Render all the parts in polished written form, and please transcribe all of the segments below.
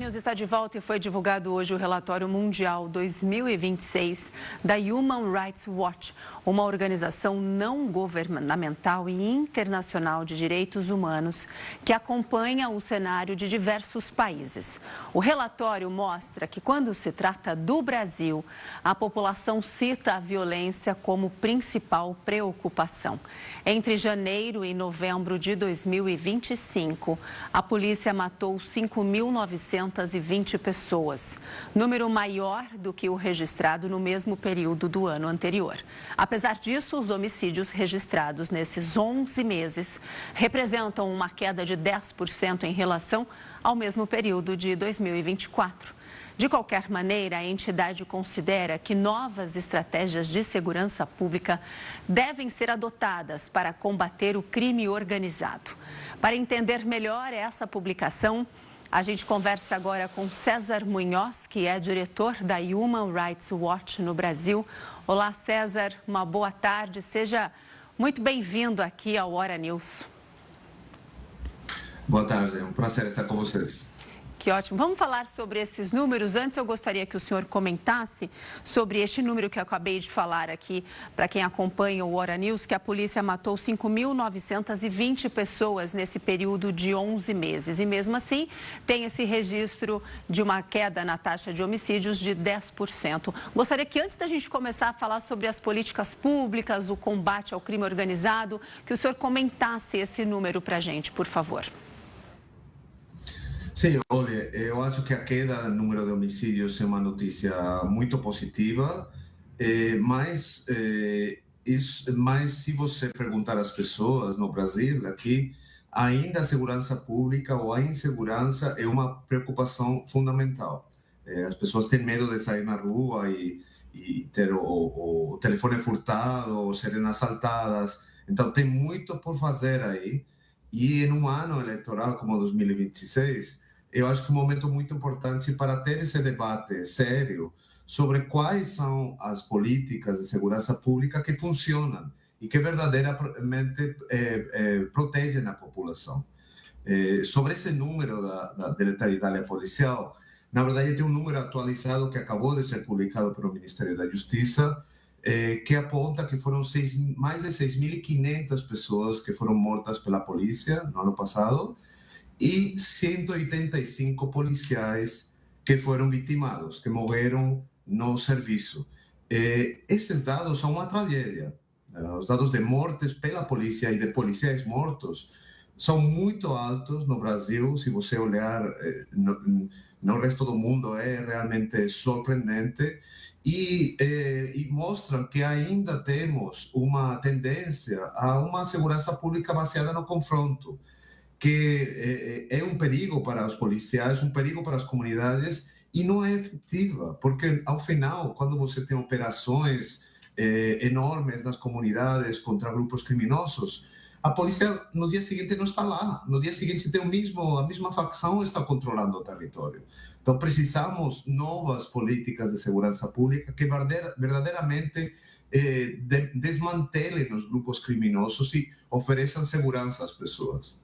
News está de volta e foi divulgado hoje o relatório mundial 2026 da Human Rights Watch, uma organização não governamental e internacional de direitos humanos que acompanha o cenário de diversos países. O relatório mostra que, quando se trata do Brasil, a população cita a violência como principal preocupação. Entre janeiro e novembro de 2025, a polícia matou 5.920 pessoas, número maior do que o registrado no mesmo período do ano anterior. Apesar disso, os homicídios registrados nesses 11 meses representam uma queda de 10% em relação ao mesmo período de 2024. De qualquer maneira, a entidade considera que novas estratégias de segurança pública devem ser adotadas para combater o crime organizado. Para entender melhor essa publicação, a gente conversa agora com César Munhoz, que é diretor da Human Rights Watch no Brasil. Olá, César, uma boa tarde. Seja muito bem-vindo aqui ao Hora News. Boa tarde, é um prazer estar com vocês. Que ótimo. Vamos falar sobre esses números. Antes, eu gostaria que o senhor comentasse sobre este número que eu acabei de falar aqui, para quem acompanha o Hora News, que a polícia matou 5.920 pessoas nesse período de 11 meses. E mesmo assim, tem esse registro de uma queda na taxa de homicídios de 10%. Gostaria que, antes da gente começar a falar sobre as políticas públicas, o combate ao crime organizado, que o senhor comentasse esse número para a gente, por favor. Sim, olha, eu acho que a queda no número de homicídios é uma notícia muito positiva, mas se você perguntar às pessoas no Brasil, aqui, ainda a segurança pública ou a insegurança é uma preocupação fundamental. As pessoas têm medo de sair na rua e ter o telefone furtado ou serem assaltadas, então tem muito por fazer aí. E em um ano eleitoral como 2026, eu acho que é um momento muito importante para ter esse debate sério sobre quais são as políticas de segurança pública que funcionam e que verdadeiramente protegem a população. Sobre esse número da letalidade policial, na verdade tem um número atualizado que acabou de ser publicado pelo Ministério da Justiça, que aponta que foram mais de 6.500 pessoas que foram mortas pela polícia no ano passado e 185 policiais que foram vitimados, que morreram no serviço. Esses dados são uma tragédia. Os dados de mortes pela polícia e de policiais mortos são muito altos no Brasil. Se você olhar no resto do mundo, é realmente surpreendente. E mostram que ainda temos uma tendência a uma segurança pública baseada no confronto, que é um perigo para os policiais, um perigo para as comunidades, e não é efetiva, porque, ao final, quando você tem operações enormes nas comunidades contra grupos criminosos, a polícia no dia seguinte não está lá. No dia seguinte tem a mesma facção está controlando o território. Então precisamos novas políticas de segurança pública que verdadeiramente desmantelem os grupos criminosos e ofereçam segurança às pessoas.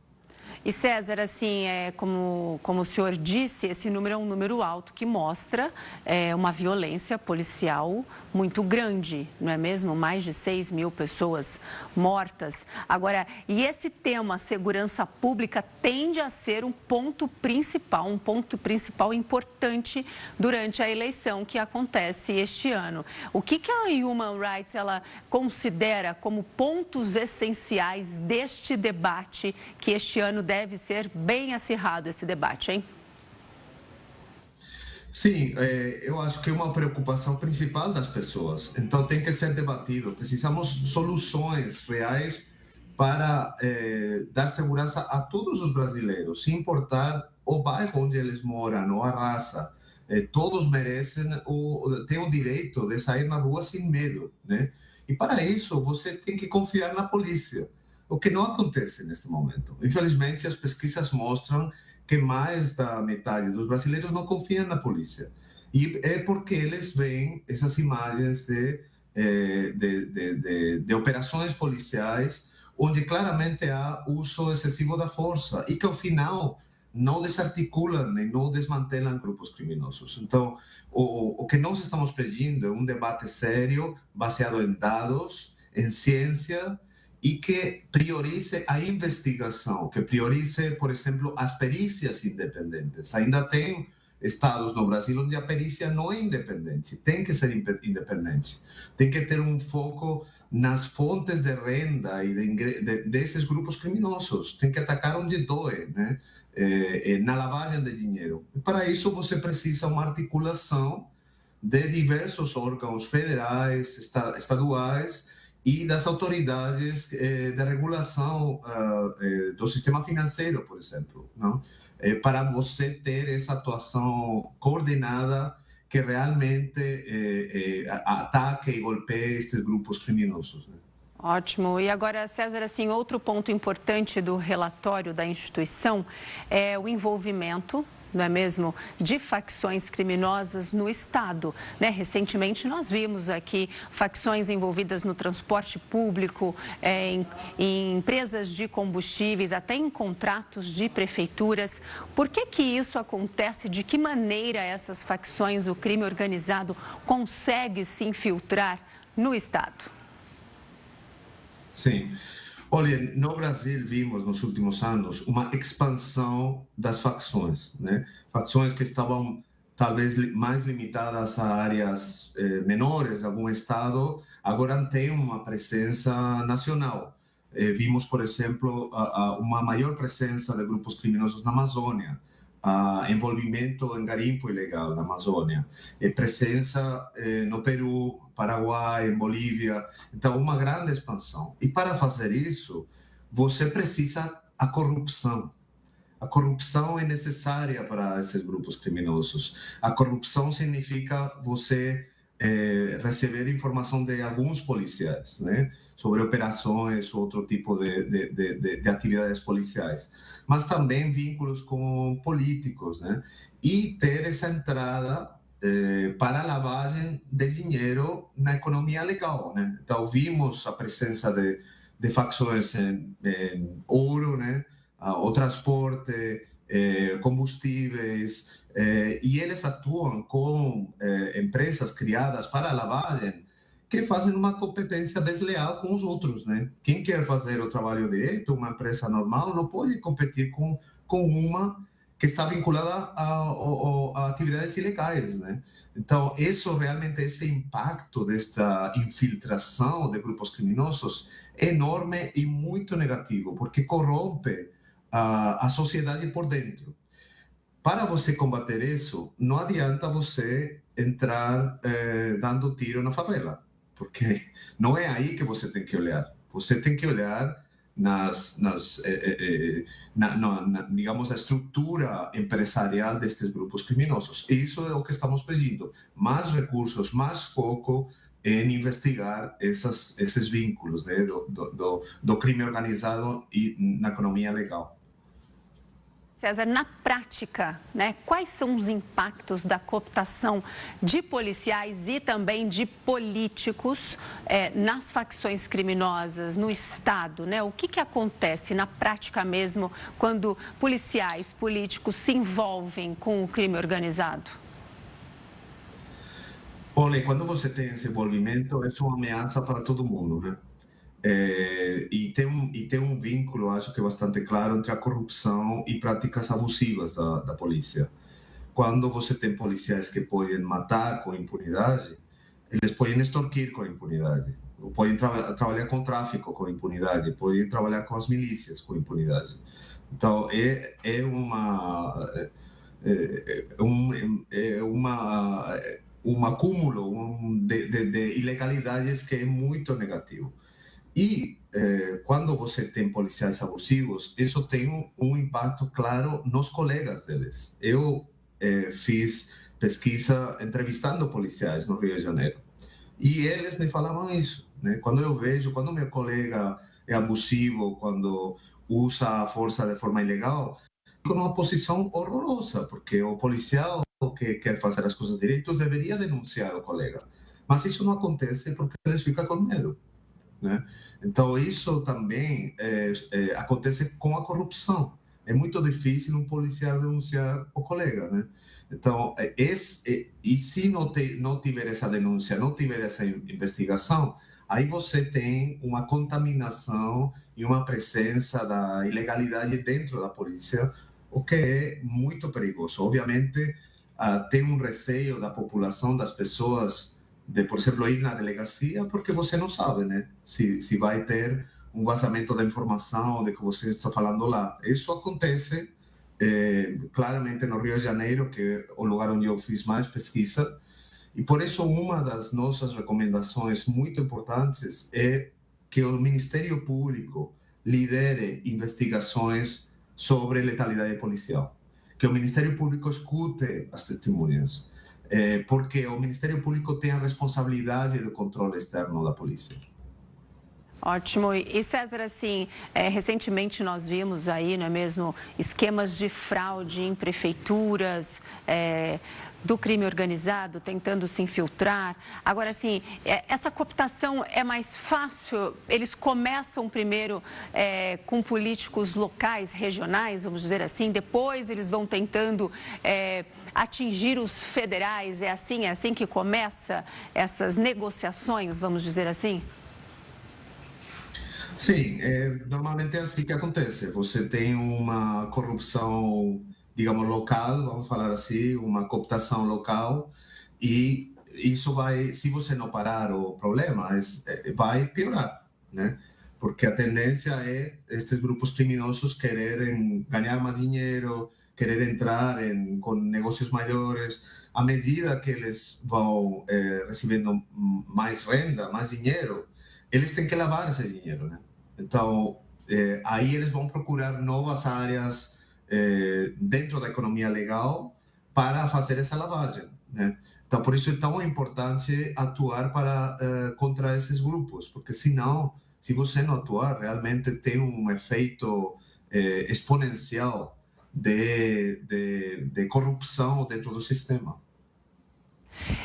E César, assim, como o senhor disse, esse número é um número alto que mostra uma violência policial muito grande, não é mesmo? Mais de 6.000 pessoas mortas. Agora, e esse tema, segurança pública, tende a ser um ponto principal importante durante a eleição que acontece este ano. O que a Human Rights ela considera como pontos essenciais deste debate que este ano deve ser bem acirrado, esse debate, hein? Sim, eu acho que é uma preocupação principal das pessoas. Então tem que ser debatido. Precisamos de soluções reais para dar segurança a todos os brasileiros, sem importar o bairro onde eles moram ou a raça. Todos merecem têm o direito de sair na rua sem medo, né? E para isso você tem que confiar na polícia, o que não acontece neste momento. Infelizmente, as pesquisas mostram que mais da metade dos brasileiros não confiam na polícia. E é porque eles veem essas imagens de operações policiais onde claramente há uso excessivo da força e que, ao final, não desarticulam e não desmantelam grupos criminosos. Então, o que nós estamos pedindo é um debate sério, baseado em dados, em ciência, e que priorize a investigação, que priorize, por exemplo, as perícias independentes. Ainda tem estados no Brasil onde a perícia não é independente, tem que ser independente. Tem que ter um foco nas fontes de renda e desses grupos criminosos. Tem que atacar onde dói, né? Na lavagem de dinheiro. Para isso, você precisa uma articulação de diversos órgãos federais, estaduais e das autoridades de regulação do sistema financeiro, por exemplo, não? Para você ter essa atuação coordenada que realmente ataque e golpeie esses grupos criminosos, né? Ótimo. E agora, César, assim, outro ponto importante do relatório da instituição é o envolvimento, não é mesmo, de facções criminosas no Estado, né? Recentemente nós vimos aqui facções envolvidas no transporte público, em empresas de combustíveis, até em contratos de prefeituras. Por que isso acontece? De que maneira essas facções, o crime organizado, consegue se infiltrar no Estado? Sim. Olha, no Brasil vimos nos últimos anos uma expansão das facções, né? Facções que estavam talvez mais limitadas a áreas menores, algum estado, agora têm uma presença nacional. Vimos, por exemplo, uma maior presença de grupos criminosos na Amazônia, envolvimento em garimpo ilegal na Amazônia, presença no Peru, Paraguai, em Bolívia. Então, uma grande expansão. E para fazer isso, você precisa a corrupção. A corrupção é necessária para esses grupos criminosos. A corrupção significa você receber informação de alguns policiais, né, sobre operações, outro tipo de atividades policiais, mas também vínculos com políticos, né, e ter essa entrada para a lavagem de dinheiro na economia legal, né? Então vimos a presença de facções em ouro, né, o transporte, combustíveis, e eles atuam com empresas criadas para a lavagem que fazem uma competência desleal com os outros, né? Quem quer fazer o trabalho direito, uma empresa normal, não pode competir com uma que está vinculada a atividades ilegais, né? Então, isso realmente, esse impacto desta infiltração de grupos criminosos é enorme e muito negativo, porque corrompe a sociedade por dentro. Para você combater isso, não adianta você entrar dando tiro na favela, porque não é aí que você tem que olhar. Você tem que olhar digamos, a estrutura empresarial destes grupos criminosos. Isso é o que estamos pedindo. Mais recursos, mais foco em investigar esses vínculos, né, do crime organizado e na economia legal. César, na prática, né, quais são os impactos da cooptação de policiais e também de políticos nas facções criminosas, no Estado, né? O que acontece na prática mesmo quando policiais, políticos se envolvem com o crime organizado? Olha, quando você tem esse envolvimento, é uma ameaça para todo mundo, né? E tem um vínculo, acho que bastante claro, entre a corrupção e práticas abusivas da polícia. Quando você tem policiais que podem matar com impunidade, eles podem extorquir com impunidade, podem trabalhar com tráfico com impunidade, podem trabalhar com as milícias com impunidade. Então, um acúmulo de ilegalidades que é muito negativo. E quando você tem policiais abusivos, isso tem um impacto claro nos colegas deles. Eu fiz pesquisa entrevistando policiais no Rio de Janeiro. E eles me falavam isso, né? Quando meu colega é abusivo, quando usa a força de forma ilegal, fico numa posição horrorosa, porque o policial que quer fazer as coisas direitas deveria denunciar o colega. Mas isso não acontece porque eles ficam com medo, né? Então, isso também acontece com a corrupção. é muito difícil um policial denunciar o colega, né? Então, e se não tiver essa denúncia, não tiver essa investigação, aí você tem uma contaminação e uma presença da ilegalidade dentro da polícia, o que é muito perigoso. Obviamente, tem um receio da população, das pessoas, de, por exemplo, ir na delegacia, porque você não sabe, né? Se vai ter um vazamento da informação de que você está falando lá. Isso acontece claramente no Rio de Janeiro, que é o lugar onde eu fiz mais pesquisa, e por isso uma das nossas recomendações muito importantes é que o Ministério Público lidere investigações sobre letalidade policial, que o Ministério Público escute as testemunhas, porque o Ministério Público tem a responsabilidade do controle externo da polícia. Ótimo. E César, assim, recentemente nós vimos aí, não é mesmo, esquemas de fraude em prefeituras, do crime organizado tentando se infiltrar. Agora, assim, essa cooptação é mais fácil? Eles começam primeiro com políticos locais, regionais, vamos dizer assim, depois eles vão tentando atingir os federais. É assim que começa essas negociações, vamos dizer assim? Sim, normalmente é assim que acontece. Você tem uma corrupção, digamos, local, vamos falar assim, uma cooptação local, e isso vai, se você não parar o problema, vai piorar, né? Porque a tendência é estes grupos criminosos quererem ganhar mais dinheiro, querer entrar com negócios maiores. À medida que eles vão recebendo mais renda, mais dinheiro, eles têm que lavar esse dinheiro, né? Então, aí eles vão procurar novas áreas dentro da economia legal para fazer essa lavagem, né? Então, por isso é tão importante atuar contra esses grupos, porque senão, se você não atuar, realmente tem um efeito exponencial de corrupção dentro do sistema.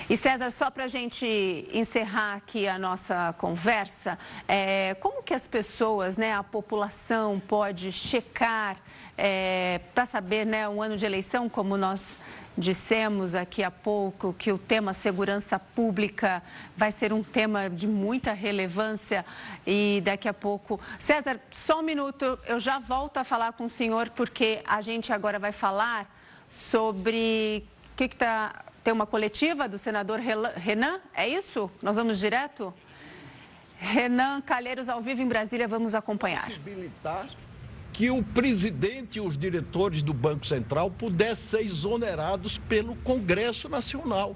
E César, só para a gente encerrar aqui a nossa conversa, como que as pessoas, né, a população pode checar para saber, né, um ano de eleição, como nós dissemos aqui há pouco, que o tema segurança pública vai ser um tema de muita relevância e daqui a pouco... César, só um minuto, eu já volto a falar com o senhor, porque a gente agora vai falar sobre o que está... Tem uma coletiva do senador Renan, é isso? Nós vamos direto? Renan Calheiros, ao vivo em Brasília, vamos acompanhar. Possibilitar que o presidente e os diretores do Banco Central pudessem ser exonerados pelo Congresso Nacional.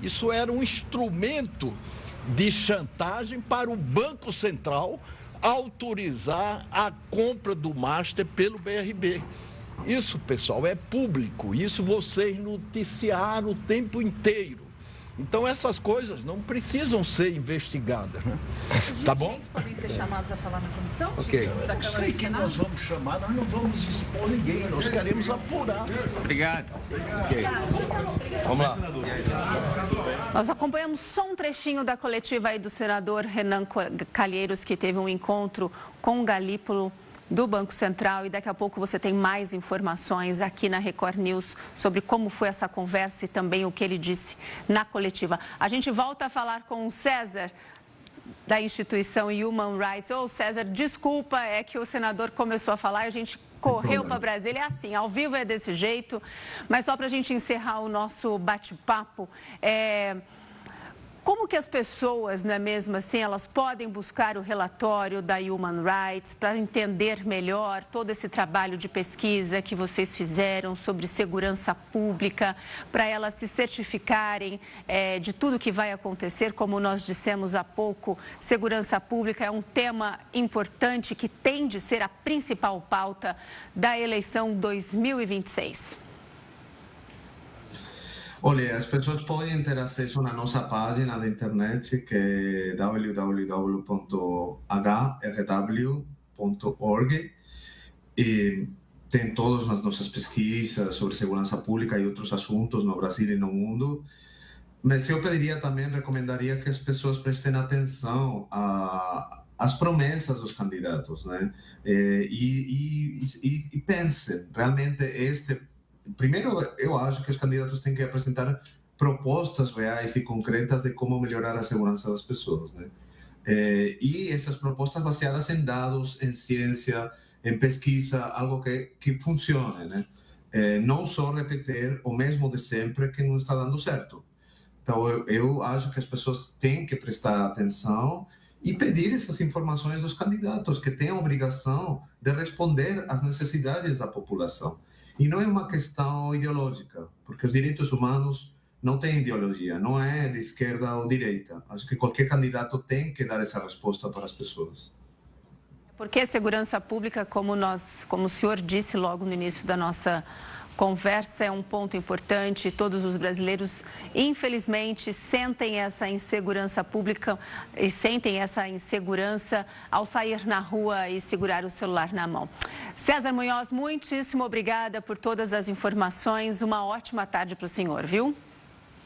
Isso era um instrumento de chantagem para o Banco Central autorizar a compra do Master pelo BRB. Isso, pessoal, é público, isso vocês noticiaram o tempo inteiro. Então, essas coisas não precisam ser investigadas, né? Tá bom? Os podem ser chamados a falar na comissão? Ok. Eu sei que nós vamos chamar, nós não vamos expor ninguém, nós queremos apurar. Obrigado. Ok. Vamos lá. Nós acompanhamos só um trechinho da coletiva aí do senador Renan Calheiros, que teve um encontro com o Galípolo do Banco Central, e daqui a pouco você tem mais informações aqui na Record News sobre como foi essa conversa e também o que ele disse na coletiva. A gente volta a falar com o César, da instituição Human Rights. César, desculpa, é que o senador começou a falar e a gente correu para Brasília. É assim, ao vivo é desse jeito, mas só para a gente encerrar o nosso bate-papo, como que as pessoas, não é mesmo assim, elas podem buscar o relatório da Human Rights para entender melhor todo esse trabalho de pesquisa que vocês fizeram sobre segurança pública, para elas se certificarem de tudo que vai acontecer? Como nós dissemos há pouco, segurança pública é um tema importante que tem de ser a principal pauta da eleição 2026. Olha, as pessoas podem ter acesso na nossa página da internet, que é www.hrw.org, e tem todas as nossas pesquisas sobre segurança pública e outros assuntos no Brasil e no mundo. Mas eu pediria também, recomendaria que as pessoas prestem atenção as promessas dos candidatos, né? E pensem, realmente, primeiro, eu acho que os candidatos têm que apresentar propostas reais e concretas de como melhorar a segurança das pessoas, né? E essas propostas baseadas em dados, em ciência, em pesquisa, algo que funcione, né? Não só repetir o mesmo de sempre que não está dando certo. Então, eu acho que as pessoas têm que prestar atenção e pedir essas informações dos candidatos, que têm a obrigação de responder às necessidades da população. E não é uma questão ideológica, porque os direitos humanos não têm ideologia, não é de esquerda ou direita. Acho que qualquer candidato tem que dar essa resposta para as pessoas. Porque a segurança pública, como o senhor disse logo no início da nossa conversa, é um ponto importante. Todos os brasileiros, infelizmente, sentem essa insegurança pública e sentem essa insegurança ao sair na rua e segurar o celular na mão. César Munhoz, muitíssimo obrigada por todas as informações. Uma ótima tarde para o senhor, viu?